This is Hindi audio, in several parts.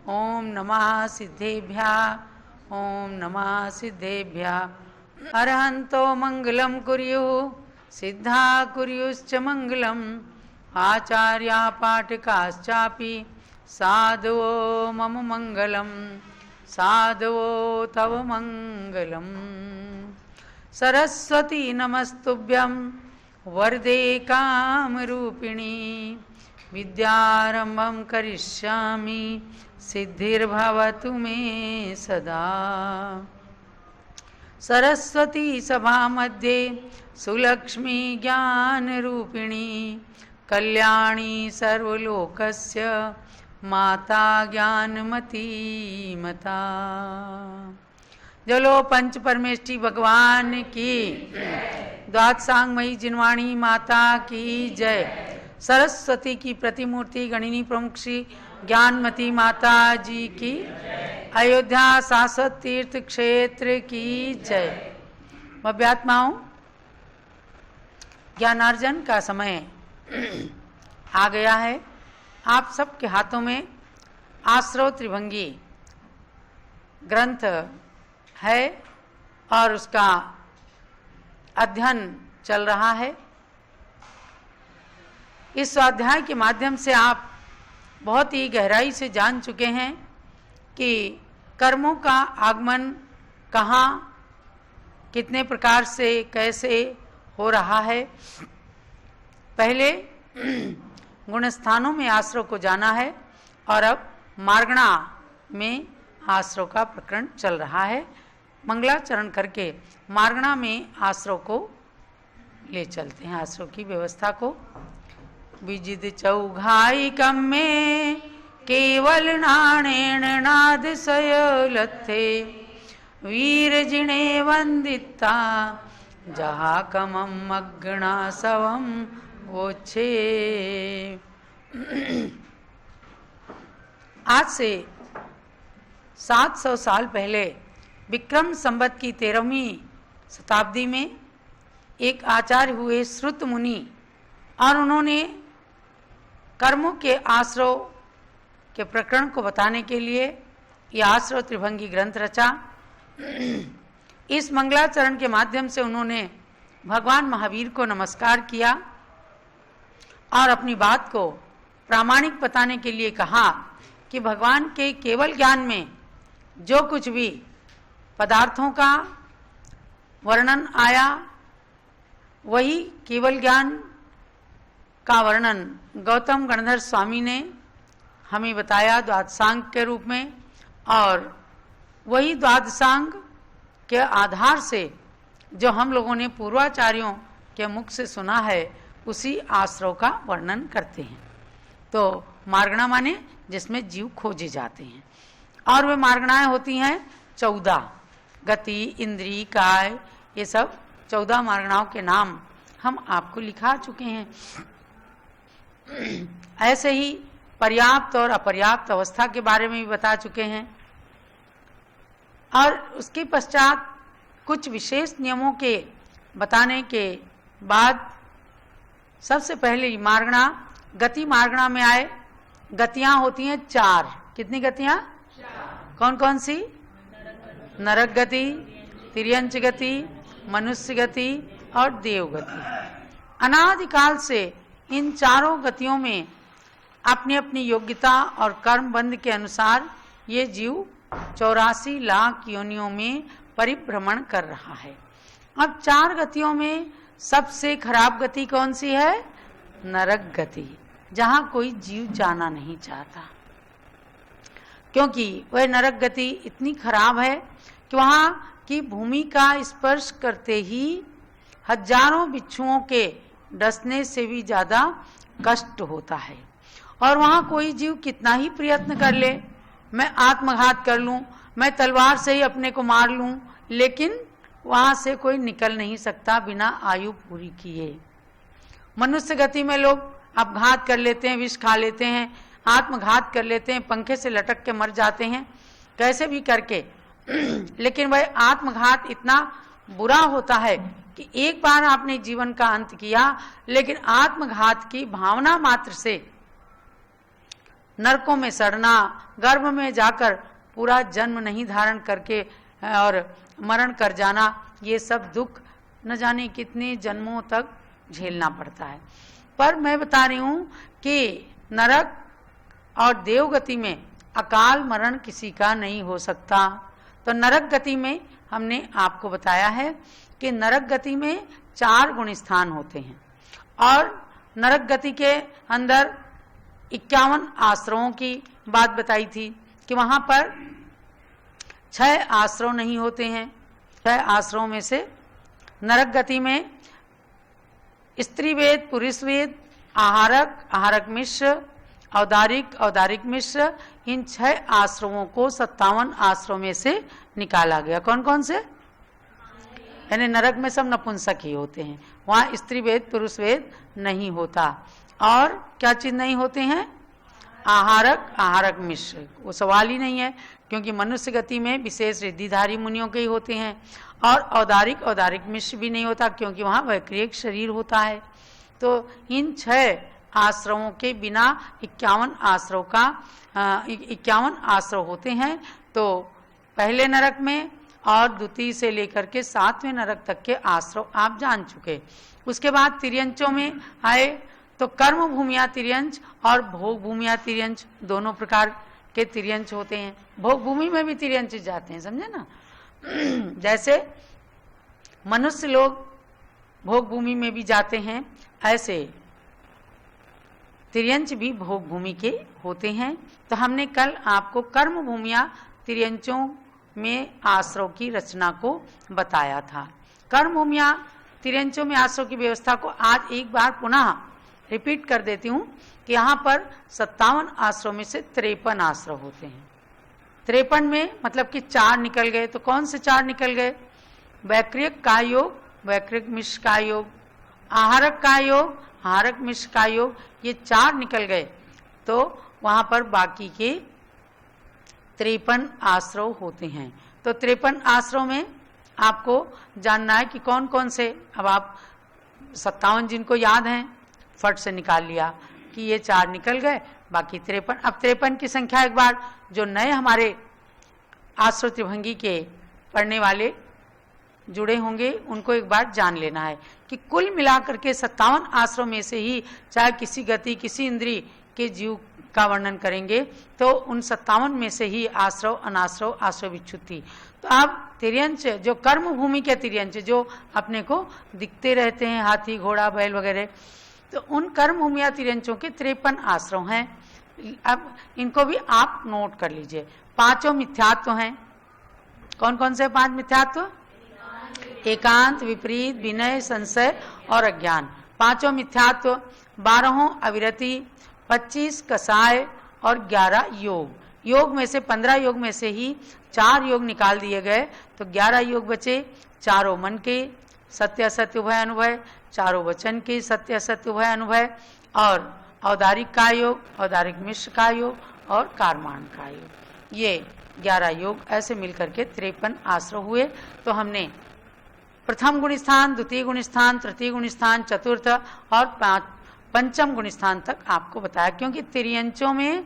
ओम नमः सिद्धेभ्यः ओम नमः सिद्धेभ्यः। अरहन्तो मंगलम कुर्युः सिद्धा कुर्युश्च मंगलम आचार्या पाठकाश्चापि साधवो मम मंगलम साधवो तव मंगलम। सरस्वती नमस्तुभ्यं वरदे कामरूपिणी विद्यारंभं करिष्यामि सिद्धिर्भवतु मे सदा। सरस्वती सभा मध्ये सुलक्ष्मी ज्ञानरूपिणी कल्याणी सर्वलोकस्य माता ज्ञानमती मता। जलो पंच परमेष्टि भगवान की द्वादशांगमयी जिनवाणी माता की जय। सरस्वती की प्रतिमूर्ति गणिनी प्रमुख श्री ज्ञानमती माता जी की, अयोध्या शाश्वत तीर्थ क्षेत्र की जय। भव्यात्माओं, ज्ञानार्जन का समय आ गया है। आप सबके हाथों में आश्रव त्रिभंगी ग्रंथ है और उसका अध्ययन चल रहा है। इस स्वाध्याय के माध्यम से आप बहुत ही गहराई से जान चुके हैं कि कर्मों का आगमन कहाँ, कितने प्रकार से, कैसे हो रहा है। पहले गुणस्थानों में आश्रव को जाना है और अब मार्गणा में आश्रव का प्रकरण चल रहा है। मंगलाचरण करके मार्गणा में आश्रव को ले चलते हैं, आश्रव की व्यवस्था को। विजित चौघाई कम में केवल नाणेण नाद सयलथे वीर जिणे वंदिता जहा कमम अग्णा सवम ओछे। आज से 700 साल पहले विक्रम संवत की 13वीं शताब्दी में एक आचार्य हुए श्रुत मुनि और उन्होंने कर्मों के आश्रव के प्रकरण को बताने के लिए यह आश्रव त्रिभंगी ग्रंथ रचा। इस मंगलाचरण के माध्यम से उन्होंने भगवान महावीर को नमस्कार किया और अपनी बात को प्रामाणिक बताने के लिए कहा कि भगवान के केवल ज्ञान में जो कुछ भी पदार्थों का वर्णन आया वही केवल ज्ञान का वर्णन गौतम गणधर स्वामी ने हमें बताया द्वादशांग के रूप में, और वही द्वादशांग के आधार से जो हम लोगों ने पूर्वाचार्यों के मुख से सुना है उसी आश्रव का वर्णन करते हैं। तो मार्गणा माने जिसमें जीव खोजे जाते हैं, और वे मार्गणाएं होती हैं 14, गति, इंद्री, काय, ये सब 14 मार्गणाओं के नाम हम आपको लिखा चुके हैं। ऐसे ही पर्याप्त और अपर्याप्त अवस्था के बारे में भी बता चुके हैं, और उसके पश्चात कुछ विशेष नियमों के बताने के बाद सबसे पहले मार्गणा गति मार्गणा में आए। गतियां होती हैं 4। कितनी गतियां? 4। कौन कौन सी? नरक गति, तिर्यंच गति, मनुष्य गति और देव गति। अनादिकाल से इन चारों गतियों में अपनी अपनी योग्यता और कर्म बंध के अनुसार ये जीव 84 लाख योनियों में परिभ्रमण कर रहा है। अब 4 गतियों में सबसे खराब गति कौन सी है? नरक गति, जहां कोई जीव जाना नहीं चाहता, क्योंकि वह नरक गति इतनी खराब है कि वहां की भूमि का स्पर्श करते ही हजारों बिच्छुओं के डसने से भी ज्यादा कष्ट होता है। और वहां कोई जीव कितना ही प्रयत्न कर ले, मैं आत्मघात कर लूं, मैं तलवार से ही अपने को मार लूं, लेकिन वहां से कोई निकल नहीं सकता बिना आयु पूरी किए। मनुष्य गति में लोग अपघात कर लेते हैं, विष खा लेते हैं, आत्मघात कर लेते हैं, पंखे से लटक के मर जाते हैं, कैसे भी करके। लेकिन वह आत्मघात इतना बुरा होता है कि एक बार आपने जीवन का अंत किया, लेकिन आत्मघात की भावना मात्र से नरकों में सड़ना, गर्भ में जाकर पूरा जन्म नहीं धारण करके और मरण कर जाना, ये सब दुख न जाने कितने जन्मों तक झेलना पड़ता है। पर मैं बता रही हूं कि नरक और देवगति में अकाल मरण किसी का नहीं हो सकता। तो नरक गति में हमने आपको बताया है कि नरक गति में 4 गुण स्थान होते हैं और नरक गति के अंदर 51 आश्रमों की बात बताई थी कि वहां पर 6 आश्रम नहीं होते हैं। 6 आश्रमों में से नरक गति में स्त्री वेद, पुरुष वेद, आहारक, आहारक मिश्र, औदारिक, औदारिक मिश्र, इन 6 आश्रमों को 57 आश्रमों में से निकाला गया। कौन कौन से? यानी नरक में सब नपुंसक ही होते हैं, वहां स्त्री वेद, पुरुष वेद नहीं होता। और क्या चीज नहीं होते हैं? आहारक, आहारक मिश्र, वो सवाल ही नहीं है, क्योंकि मनुष्य गति में विशेष रिद्धिधारी मुनियों के ही होते हैं। और औदारिक, औदारिक मिश्र भी नहीं होता, क्योंकि वहां वैक्रियक शरीर होता है। तो इन 6 आश्रमों के बिना 51 आश्रम का 51 आश्रम होते हैं। तो पहले नरक में और द्वितीय से लेकर के 7वें नरक तक के आश्रम आप जान चुके। उसके बाद तिर्यंचों में आए तो कर्म भूमिया तिर्यंच और भोग भूमिया तिर्यंच, दोनों प्रकार के तिर्यंच होते हैं। भोग भूमि में भी तिर्यंच जाते हैं, समझे ना। जैसे मनुष्य लोग भोग भूमि में भी जाते हैं, ऐसे तिर्यंच भी भोग भूमि के होते हैं। तो हमने कल आपको कर्म भूमिया तिर्यंचों में आश्रव की रचना को बताया था। कर्म भूमिया तिर्यंचों में आश्रव की व्यवस्था को आज एक बार पुनः रिपीट कर देती हूँ कि यहाँ पर 57 आश्रव में से 53 आश्रव होते हैं। 53 में मतलब कि 4 निकल गए। तो कौन से 4 निकल गए? वैक्रियक का योग, वैक्रियक मिश्र का योग, आहारक का योग, आहारक मिश्र का योग, ये 4 निकल गए। तो वहां पर बाकी के 53 आश्रव होते हैं। तो 53 आश्रव में आपको जानना है कि कौन कौन से। अब आप 57 जिनको याद हैं फट से निकाल लिया कि ये 4 निकल गए, बाकी 53। अब 53 की संख्या एक बार जो नए हमारे आश्रव त्रिभंगी के पढ़ने वाले जुड़े होंगे उनको एक बार जान लेना है कि कुल मिलाकर के 57 आश्रम में से ही चाहे किसी गति, किसी इंद्रिय के जीव का वर्णन करेंगे तो उन 57 में से ही आश्रव, अनाश्रव, आश्रव विच्छुत्ति। तो अब तिर्यंच जो कर्म भूमि के तिर्यंच जो अपने को दिखते रहते हैं, हाथी, घोड़ा, बैल वगैरह, तो उन कर्म भूमिया तिर्यंचों के 53 आश्रम हैं। अब इनको भी आप नोट कर लीजिए। 5 मिथ्यात्व हैं। कौन कौन से 5 मिथ्यात्व? एकांत, विपरीत, विनय, संशय और अज्ञान। 5 मिथ्यात्व, 12 अविरति, 25 कसाय और 11 योग। योग में से 15 योग में से ही 4 योग निकाल दिए गए, तो 11 योग बचे। 4 मन के सत्य असत्य उभय अनुभव, 4 वचन के सत्य असत्य उभय अनुभव, और औदारिक का योग, औदारिक मिश्र का योग और कारमान का योग। ये 11 योग ऐसे मिलकर के 53 आश्रय हुए। तो हमने प्रथम गुण स्थान, द्वितीय गुण स्थान, तृतीय गुण स्थान, चतुर्थ और 5वां गुण स्थान तक आपको बताया, क्योंकि तिर्यंचों में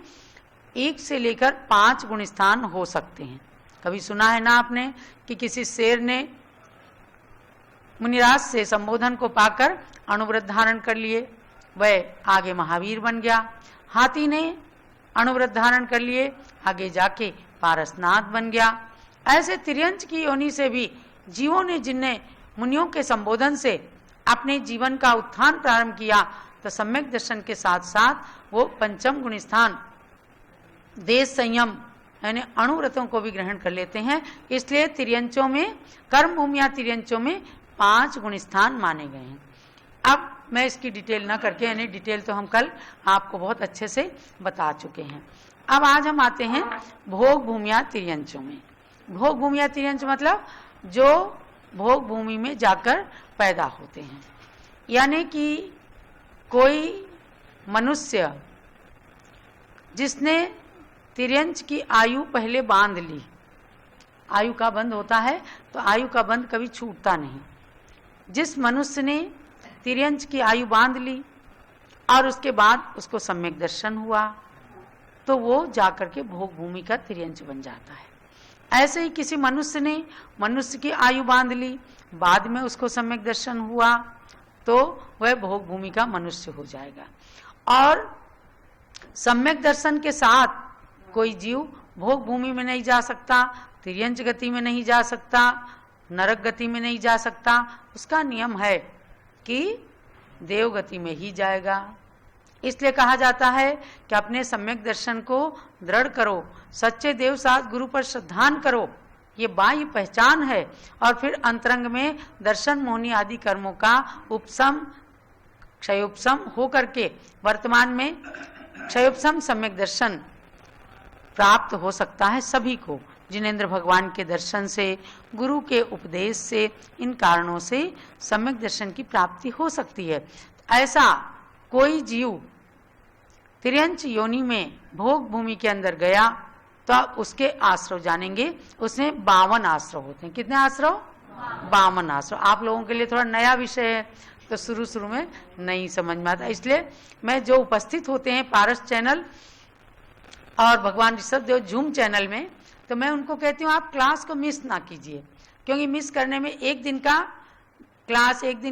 1 से लेकर 5 गुण स्थान हो सकते हैं। कभी सुना है ना आपने कि किसी शेर ने मुनिराज से संबोधन को पाकर अणुव्रत धारण कर लिए, वह आगे महावीर बन गया। हाथी ने अणुव्रत धारण कर लिए, आगे जाके पारसनाथ बन गया। ऐसे तिर्यंच की योनि से भी जीवों ने, जिनने मुनियों के संबोधन से अपने जीवन का उत्थान प्रारंभ किया, तो सम्यक दर्शन के साथ साथ वो 5वां गुण स्थान देश संयम यानी अणुव्रतों को भी ग्रहण कर लेते हैं। इसलिए तिर्यंचों में, कर्म भूमिया तिर्यंचों में 5 गुण स्थान माने गए हैं। अब मैं इसकी डिटेल ना करके, यानी डिटेल तो हम कल आपको बहुत अच्छे से बता चुके हैं। अब आज हम आते हैं भोग भूमिया तिर्यंचों में। भोग भूमिया तिर्यंच मतलब जो भोग भूमि में जाकर पैदा होते हैं, यानी कि कोई मनुष्य जिसने तिर्यंच की आयु पहले बांध ली, आयु का बंध होता है तो आयु का बंध कभी छूटता नहीं। जिस मनुष्य ने तिर्यंच की आयु बांध ली और उसके बाद उसको सम्यक दर्शन हुआ, तो वो जाकर के भोग भूमि का तिर्यंच बन जाता है। ऐसे ही किसी मनुष्य ने मनुष्य की आयु बांध ली, बाद में उसको सम्यक दर्शन हुआ तो वह भोग भूमि का मनुष्य हो जाएगा। और सम्यक दर्शन के साथ कोई जीव भोग भूमि में नहीं जा सकता, तिर्यंच गति में नहीं जा सकता, नरक गति में नहीं जा सकता। उसका नियम है कि देव गति में ही जाएगा। इसलिए कहा जाता है कि अपने सम्यक दर्शन को दृढ़ करो, सच्चे देव साथ गुरु पर श्रद्धान करो, ये बाह्य पहचान है। और फिर अंतरंग में दर्शन मोहनी आदि कर्मों का उपशम क्षयोपशम हो करके वर्तमान में क्षयोपशम सम्यक दर्शन प्राप्त हो सकता है सभी को। जिनेंद्र भगवान के दर्शन से, गुरु के उपदेश से, इन कारणों से सम्यक दर्शन की प्राप्ति हो सकती है। ऐसा कोई जीव तिर्यंच योनि में भोग भूमि के अंदर गया तो आप उसके आश्रव जानेंगे। उसमें 52 आश्रव होते हैं। कितने आश्रव? 52 आश्रव। आप लोगों के लिए थोड़ा नया विषय है तो शुरू में नहीं समझ में आता, इसलिए मैं जो उपस्थित होते हैं पारस चैनल और भगवान ऋषभ देव झूम चैनल में, तो मैं उनको कहती हूँ आप क्लास को मिस ना कीजिए, क्योंकि मिस करने में एक दिन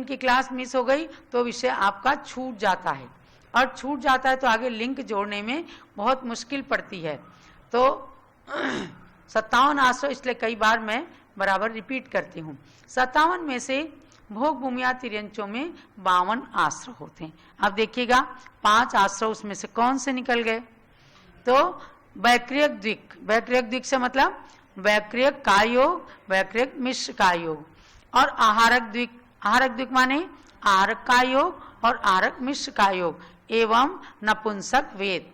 की क्लास मिस हो गई तो विषय आपका छूट जाता है, और छूट जाता है तो आगे लिंक जोड़ने में बहुत मुश्किल पड़ती है। तो 57 आश्रव इसलिए कई बार मैं बराबर रिपीट करती हूँ। 57 में से भोग भूमिया तिर्यंचों में 52 आश्रव होते हैं। अब देखिएगा 5 आश्रव उसमें से कौन से निकल गए? तो वैक्रियक द्विक, वैक्रियक द्विक से मतलब वैक्रियक का योग, वैक्रियक मिश्र का योग, और आहारक द्विक, आहारक द्विक माने आहारक का योग और आहारक मिश्र का योग, एवं नपुंसक वेद।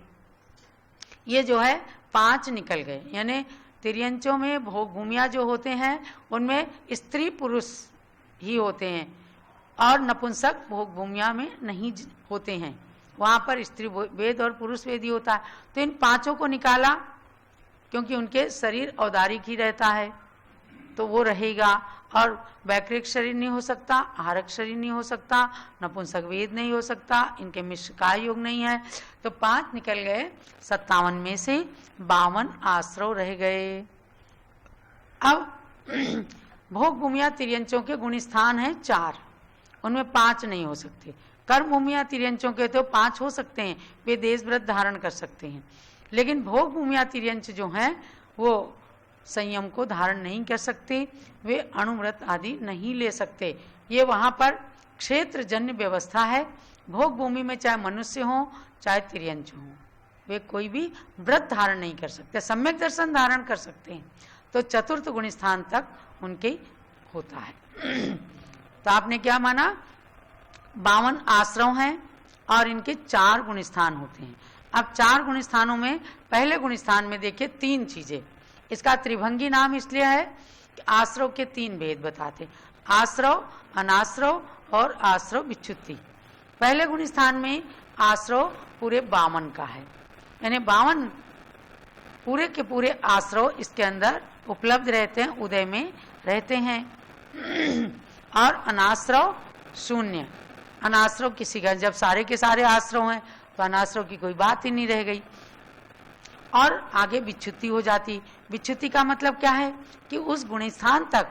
ये जो है 5 निकल गए। यानी तिर्यंचों में भोग भूमिया जो होते हैं उनमें स्त्री पुरुष ही होते हैं, और नपुंसक भोग भूमिया में नहीं होते हैं, वहां पर स्त्री वेद और पुरुष वेद ही होता है। तो इन 5 को निकाला, क्योंकि उनके शरीर औदारिक ही रहता है तो वो रहेगा, और वैक्रिक शरीर नहीं हो सकता, आहारक शरीर नहीं हो सकता, नपुंसक वेद नहीं हो सकता, इनके मिश्र का योग नहीं है। तो 5 निकल गए, 57 में से 52 आश्रव रह गए। अब भोग भूमिया तिर्यंचों के गुण स्थान है 4, उनमें 5 नहीं हो सकते। कर्म भूमिया तिर्यंचों के तो 5 हो सकते हैं, वे देश व्रत धारण कर सकते हैं, लेकिन भोग भूमिया तिर्यंच जो हैं वो संयम को धारण नहीं कर सकते, वे अणुव्रत आदि नहीं ले सकते। ये वहां पर क्षेत्र जन्य व्यवस्था है। भोग भूमि में चाहे मनुष्य हो चाहे तिर्यंच हो, वे कोई भी व्रत धारण नहीं कर सकते, सम्यक दर्शन धारण कर सकते हैं। तो चतुर्थ गुण स्थान तक उनके होता है। तो आपने क्या माना? 52 आश्रम हैं और इनके 4 गुण स्थान होते हैं। अब 4 गुण स्थानों में पहले गुण स्थान में देखिए 3 चीजें। इसका त्रिभंगी नाम इसलिए है कि आश्रव के 3 भेद बताते, आश्रव, अनाश्रव और आश्रव विच्युति। पहले गुण स्थान में आश्रव पूरे 52 का है, यानी 52 पूरे के पूरे आश्रव इसके अंदर उपलब्ध रहते हैं, उदय में रहते हैं। और अनाश्रव 0, अनाश्रव किसी का, जब सारे के सारे आश्रव हैं तो अनाश्रव की कोई बात ही नहीं रह गई। और आगे विच्युति हो जाती। विच्युति का मतलब क्या है कि उस गुणस्थान तक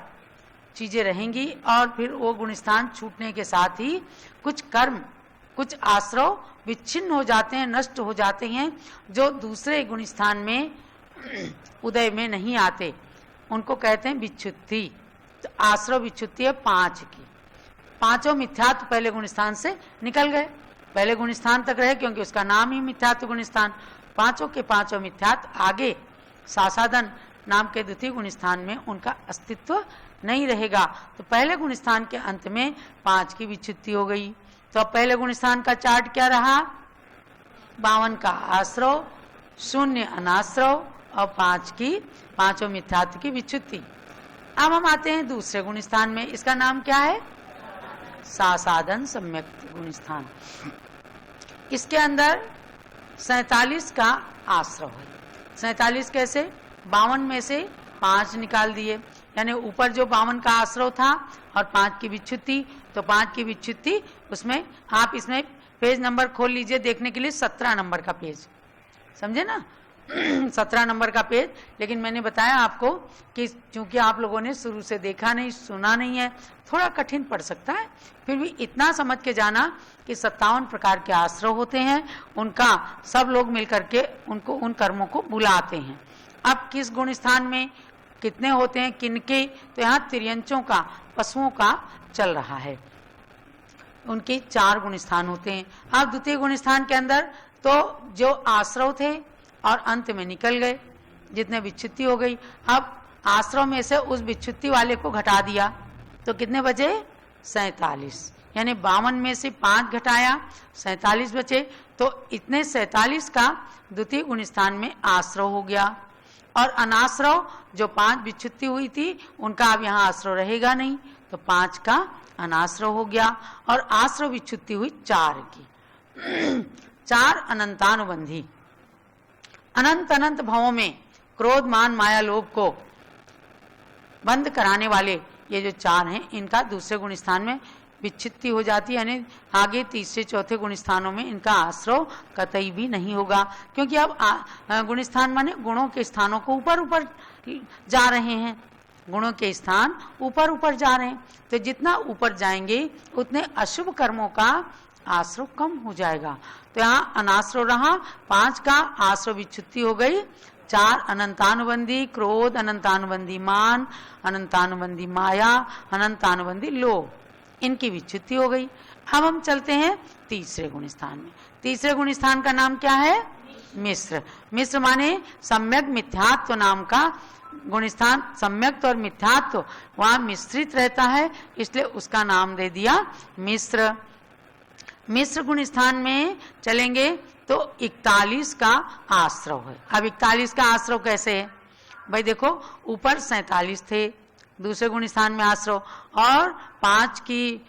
चीजें रहेंगी और फिर वो गुणस्थान छूटने के साथ ही कुछ कर्म, कुछ आश्रव विच्छिन्न हो जाते हैं, नष्ट हो जाते हैं, जो दूसरे गुणस्थान में उदय में नहीं आते, उनको कहते हैं विच्युति। तो आश्रव विच्युति है 5 की। 5 मिथ्यात्व पहले गुणस्थान से निकल गए, पहले गुणस्थान तक रहे क्योंकि उसका नाम ही मिथ्यात्व गुणस्थान। 5 के 5 मिथ्यात्व, आगे सासादन नाम के द्वितीय गुणस्थान में उनका अस्तित्व नहीं रहेगा। तो पहले गुणस्थान के अंत में 5 की विच्युति हो गई। तो अब पहले गुणस्थान का चार्ट क्या रहा? 52 का आश्रव, 0 अनाश्रव और 5 की 5 मिथ्यात्व की विच्युति। अब हम आते हैं दूसरे गुणस्थान में, इसका नाम क्या है? सासादन सम्यक गुणस्थान। इसके अंदर 47 का आश्रव है। 47 कैसे? 52 में से 5 निकाल दिए, यानी ऊपर जो 52 का आश्रव था और 5 की विच्युति, तो 5 की विच्युति उसमें, आप इसमें पेज नंबर खोल लीजिए देखने के लिए, 17 नंबर का पेज, समझे ना। 17 नंबर का पेज। लेकिन मैंने बताया आपको कि चूंकि आप लोगों ने शुरू से देखा नहीं, सुना नहीं है, थोड़ा कठिन पड़ सकता है, फिर भी इतना समझ के जाना कि 57 प्रकार के आश्रव होते हैं, उनका सब लोग मिलकर के उनको उन कर्मों को बुलाते हैं। अब किस गुण स्थान में कितने होते हैं, किनके, तो यहाँ तिर्यंचों का, पशुओं का चल रहा है। उनके 4 गुण स्थान होते हैं। अब द्वितीय गुण स्थान के अंदर तो जो आश्रव थे और अंत में निकल गए, जितने विच्छुत्ति हो गई, अब आश्रव में से उस विच्छुत्ति वाले को घटा दिया तो कितने बचे, 47, यानी 52 में से 5 घटाया, 47 बचे। तो इतने 47 का द्वितीय गुण स्थान में आश्रव हो गया। और अनाश्रव जो 5 विच्छुत्ति हुई थी उनका अब यहाँ आश्रव रहेगा नहीं, तो 5 का अनाश्रव हो गया। और आश्रव विच्छुत्ति हुई 4 की। 4 अनंतानुबंधी, अनंत अनंत भावों में क्रोध मान माया लोभ को बंद कराने वाले ये जो 4 हैं, इनका दूसरे गुण स्थान में विच्छित्ति हो जाती है, यानी आगे तीसरे चौथे गुण स्थानों में इनका आश्रव कतई भी नहीं होगा, क्योंकि अब गुण स्थान माने गुणों के स्थानों को ऊपर ऊपर जा रहे हैं, गुणों के स्थान ऊपर ऊपर जा रहे हैं। तो जितना ऊपर जाएंगे उतने अशुभ कर्मों का आश्रव कम हो जाएगा। तो यहाँ अनाश्रव रहा, 5 का आश्रव विच्छुत्ति हो गई, 4 अनंतानुबंधी क्रोध, अनंतानुबंधी मान, अनंतानुबंधी माया, अनंतानुबंधी लोभ, इनकी विच्छुत्ति हो गई। अब हम चलते हैं तीसरे गुण स्थान में। तीसरे गुण स्थान का नाम क्या है, मिश्र। मिश्र माने सम्यक मिथ्यात्व नाम का गुण स्थान। सम्यक और मिथ्यात्व वहां मिश्रित रहता है, इसलिए उसका नाम दे दिया मिश्र। मिश्र गुण स्थान में चलेंगे तो 41 का आश्रव है। अब 41 का आश्रव कैसे है भाई, देखो ऊपर 47 थे दूसरे गुण स्थान में आश्रव, और 5 की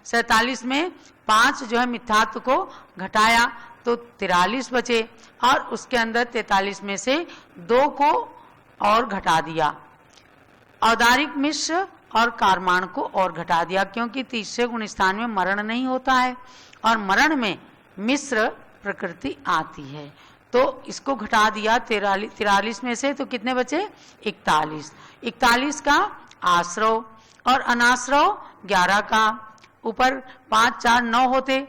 47 में 5 जो है मिथ्यात्व को घटाया तो 43 बचे, और उसके अंदर 43 में से 2 को और घटा दिया, औदारिक मिश्र और कारमाण को और घटा दिया, क्योंकि तीसरे गुण स्थान में मरण नहीं होता है और मरण में मिश्र प्रकृति आती है, तो इसको घटा दिया 43 में से, तो कितने बचे 41। 41 का आश्रव और अनाश्रव 11 का। ऊपर 5 4 9 होते,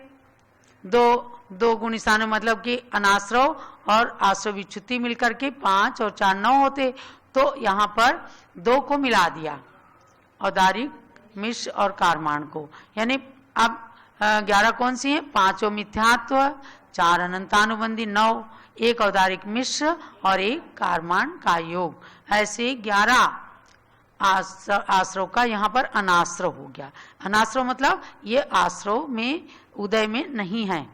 दो गुण स्थान में, मतलब कि अनाश्रव और आश्रव विच्छुत्ति मिलकर के 5 और 4 9 होते, तो यहाँ पर 2 को मिला दिया, औदारिक मिश्र और कारमाण को, यानी अब 11 कौन सी है, 5 मिथ्यात्व, 4 अनंतानुबंधी, 9 एक औदारिक मिश्र और एक कारमाण का योग, ऐसे 11 आश्रव का यहाँ पर अनाश्रव हो गया। अनाश्रव मतलब ये आश्रव में उदय में नहीं है।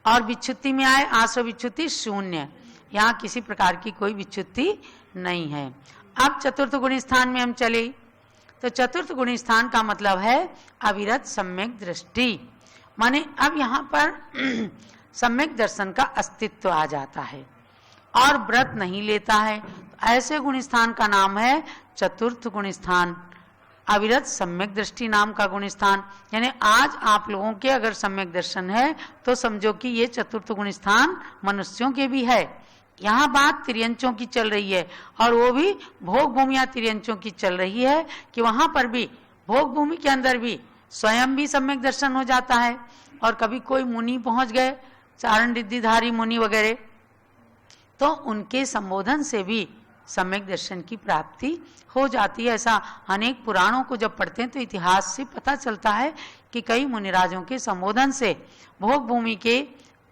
और विच्छुत्ति में आए, आश्रव विच्छुत्ति 0, यहाँ किसी प्रकार की कोई विच्छुत्ति नहीं है। अब चतुर्थ गुण स्थान में हम चले, तो चतुर्थ गुण स्थान का मतलब है अविरत सम्यक दृष्टि, माने अब यहाँ पर सम्यक दर्शन का अस्तित्व आ जाता है और व्रत नहीं लेता है, ऐसे गुण स्थान का नाम है चतुर्थ गुण स्थान, अविरत सम्यक दृष्टि नाम का गुण स्थान। यानी आज आप लोगों के अगर सम्यक दर्शन है तो समझो कि ये चतुर्थ गुण स्थान मनुष्यों के भी है। यहाँ बात तिर्यंचों की चल रही है, और वो भी भोग भूमिया तिर्यंचों की चल रही है कि वहां पर भी भोग भूमि के अंदर भी स्वयं भी सम्यक दर्शन हो जाता है, और कभी कोई मुनि पहुंच गए, चारण रिद्धिधारी मुनि वगैरह, तो उनके संबोधन से भी सम्यक दर्शन की प्राप्ति हो जाती है। ऐसा अनेक पुराणों को जब पढ़ते हैं तो इतिहास से पता चलता है कि कई मुनिराजों के संबोधन से भोग भूमि के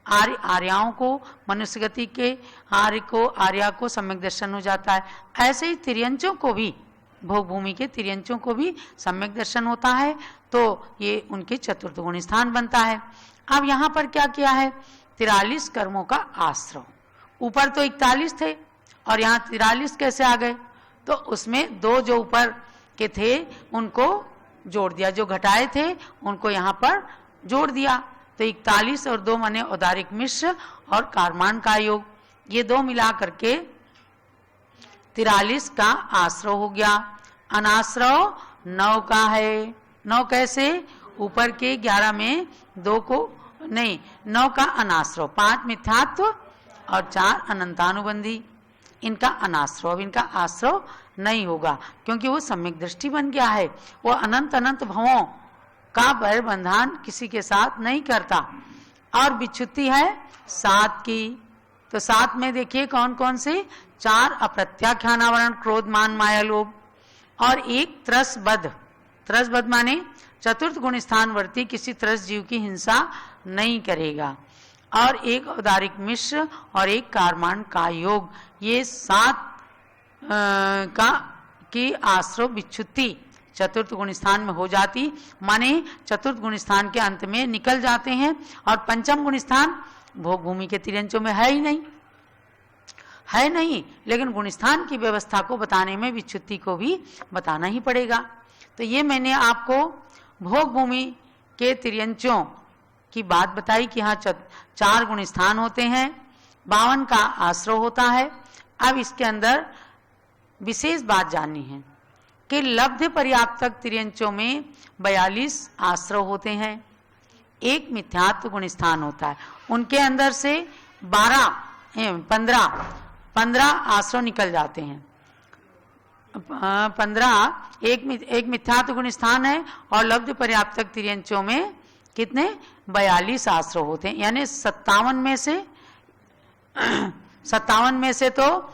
आर्याओं को, मनुष्य गति के आर्या को सम्यक दर्शन हो जाता है। ऐसे ही तिर्यंचों को भी, भोग भूमि के तिर्यंचों को भी सम्यक दर्शन होता है, तो ये उनके चतुर्थ गुण स्थान बनता है। अब यहाँ पर क्या किया है, 43 कर्मों का आश्रव, ऊपर तो 41 थे और यहाँ 43 कैसे आ गए, तो उसमें 2 जो ऊपर के थे उनको जोड़ दिया, जो घटाए थे उनको यहाँ पर जोड़ दिया, तो 41 और 2 माने औदारिक मिश्र और कारमान का योग, ये 2 मिला करके 43 का आश्रव हो गया। अनाश्रव 9 का है, 9 कैसे, ऊपर के 11 में 2 को नहीं, 9 का अनाश्रव, 5 मिथ्यात्व और 4 अनंतानुबंधी, इनका अनाश्रव। अब इनका आश्रव नहीं होगा क्योंकि वो सम्यक दृष्टि बन गया है, वो अनंत अनंत भवों का बैर बंधन किसी के साथ नहीं करता। और विच्युति है 7 की, तो 7 में देखिए कौन कौन से, 4 अप्रत्याख्यानावरण, क्रोध मान माया लोभ, और 1 त्रसबद्ध। त्रसबद्ध माने चतुर्थ गुण स्थानवर्ती किसी त्रस जीव की हिंसा नहीं करेगा, और 1 औदारिक मिश्र और 1 कारमान का योग। ये 7 का की आश्रव विच्युति चतुर्थ गुण स्थान में हो जाती, माने चतुर्थ गुण स्थान के अंत में निकल जाते हैं। और पंचम गुण स्थान भोग भूमि के तिर्यंचों में है ही नहीं, है नहीं, लेकिन गुण स्थान की व्यवस्था को बताने में विच्युति को भी बताना ही पड़ेगा। तो ये मैंने आपको भोग भूमि के तिर्यंचों की बात बताई कि हाँ 4 गुण स्थान होते हैं, 52 का आश्रव होता है। अब इसके अंदर विशेष बात जाननी है कि लब्ध पर्याप्तक तिर्यंचों में 42 आश्रव होते हैं, 1 मिथ्यात्व गुण स्थान होता है। उनके अंदर से 15 आश्रव निकल जाते हैं। 15 एक मिथ्यात्व गुण स्थान है, और लब्ध पर्याप्तक तिर्यंचों में कितने 42 आश्रव होते हैं, यानी 57 में से तो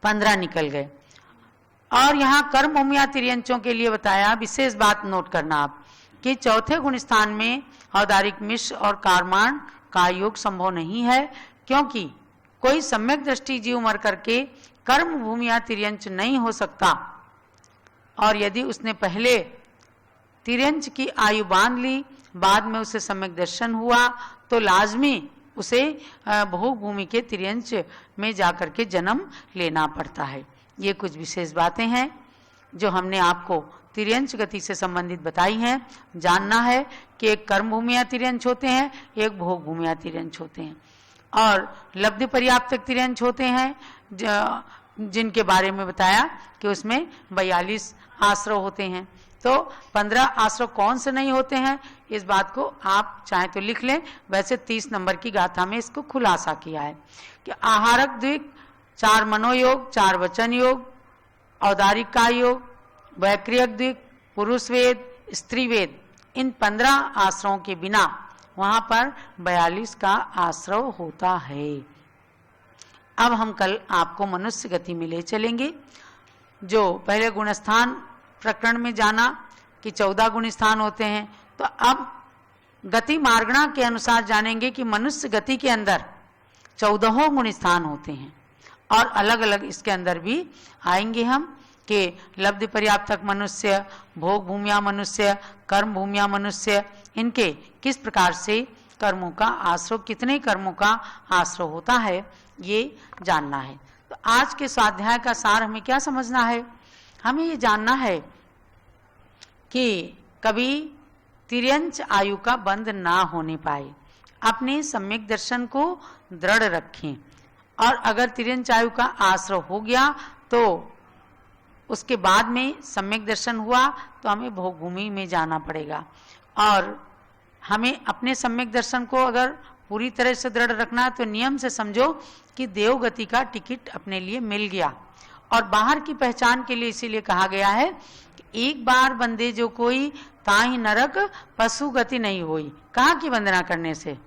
15 निकल गए। और यहाँ कर्म भूमिया तिर्यंचों के लिए बताया, विशेष बात नोट करना आप कि चौथे गुण स्थान में औदारिक मिश्र और कारमान का योग संभव नहीं है, क्योंकि कोई सम्यक दृष्टि जीव मर करके कर्म भूमिया तिर्यंच नहीं हो सकता, और यदि उसने पहले तिर्यंच की आयु बांध ली, बाद में उसे सम्यक दर्शन हुआ, तो लाजमी उसे भोग भूमि के तिर्यंच में जाकर के जन्म लेना पड़ता है। ये कुछ विशेष बातें हैं जो हमने आपको तिर्यंच गति से संबंधित बताई हैं। जानना है कि एक कर्म भूमिया तिर्यंच होते हैं, एक भोग भूमिया तिर्यंच होते हैं, और लब्ध पर्याप्तक तिर्यंच होते हैं जिनके बारे में बताया कि उसमें 42 आश्रव होते हैं। तो 15 आश्रव कौन से नहीं होते हैं, इस बात को आप चाहे तो लिख लें। वैसे 30 नंबर की गाथा में इसको खुलासा किया है कि आहारक द्विक, 4 मनोयोग, 4 वचन योग, औदारिक का योग, वैक्रियक द्विक, पुरुष वेद, स्त्री वेद, इन 15 आश्रवों के बिना वहां पर 42 का आश्रव होता है। अब हम कल आपको मनुष्य गति में ले चलेंगे। जो पहले गुणस्थान प्रकरण में जाना कि 14 गुण स्थान होते हैं, तो अब गति मार्गणा के अनुसार जानेंगे कि मनुष्य गति के अंदर 14 गुण स्थान होते हैं, और अलग अलग इसके अंदर भी आएंगे हम कि लब्ध पर्याप्तक मनुष्य, भोग भूमिया मनुष्य, कर्म भूमिया मनुष्य, इनके किस प्रकार से कर्मों का आश्रव, कितने कर्मों का आश्रव होता है, ये जानना है। तो आज के स्वाध्याय का सार हमें क्या समझना है, हमें ये जानना है कि कभी तिर्यंच आयु का बंध ना होने पाए, अपने सम्यक दर्शन को दृढ़ रखें, और अगर तिर्यंच आयु का आश्रव हो गया तो उसके बाद में सम्यक दर्शन हुआ तो हमें भोग भूमि में जाना पड़ेगा। और हमें अपने सम्यक दर्शन को अगर पूरी तरह से दृढ़ रखना है तो नियम से समझो कि देवगति का टिकट अपने लिए मिल गया। और बाहर की पहचान के लिए इसीलिए कहा गया है कि एक बार बंदे जो कोई ताहि नरक पशु गति नहीं हुई। कहाँ की वंदना करने से?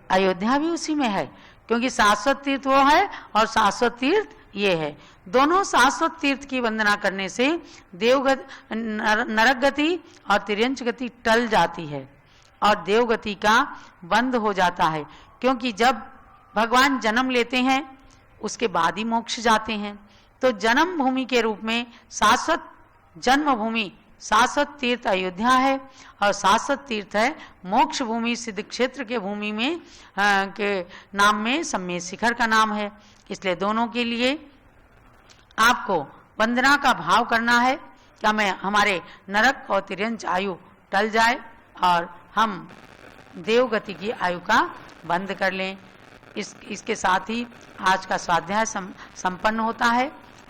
अयोध्या भी उसी में है, क्योंकि शाश्वत तीर्थ वो है और शाश्वत तीर्थ ये है। दोनों शाश्वत तीर्थ की वंदना करने से देवगति, नरक गति और तिर्यंच गति टल जाती है और देवगति का बंद हो जाता है, क्योंकि जब भगवान जन्म लेते हैं उसके बाद ही मोक्ष जाते हैं। तो जन्म भूमि के रूप में शाश्वत जन्म भूमि, शाश्वत तीर्थ अयोध्या है, और शाश्वत तीर्थ है मोक्ष भूमि सिद्ध क्षेत्र के भूमि में के नाम में सम्मेद शिखर का नाम है। इसलिए दोनों के लिए आपको वंदना का भाव करना है कि हमारे नरक और तिर्यंच आयु टल जाए और हम देवगति की आयु का बंद कर लें। इसके साथ ही आज का स्वाध्याय संपन्न होता है।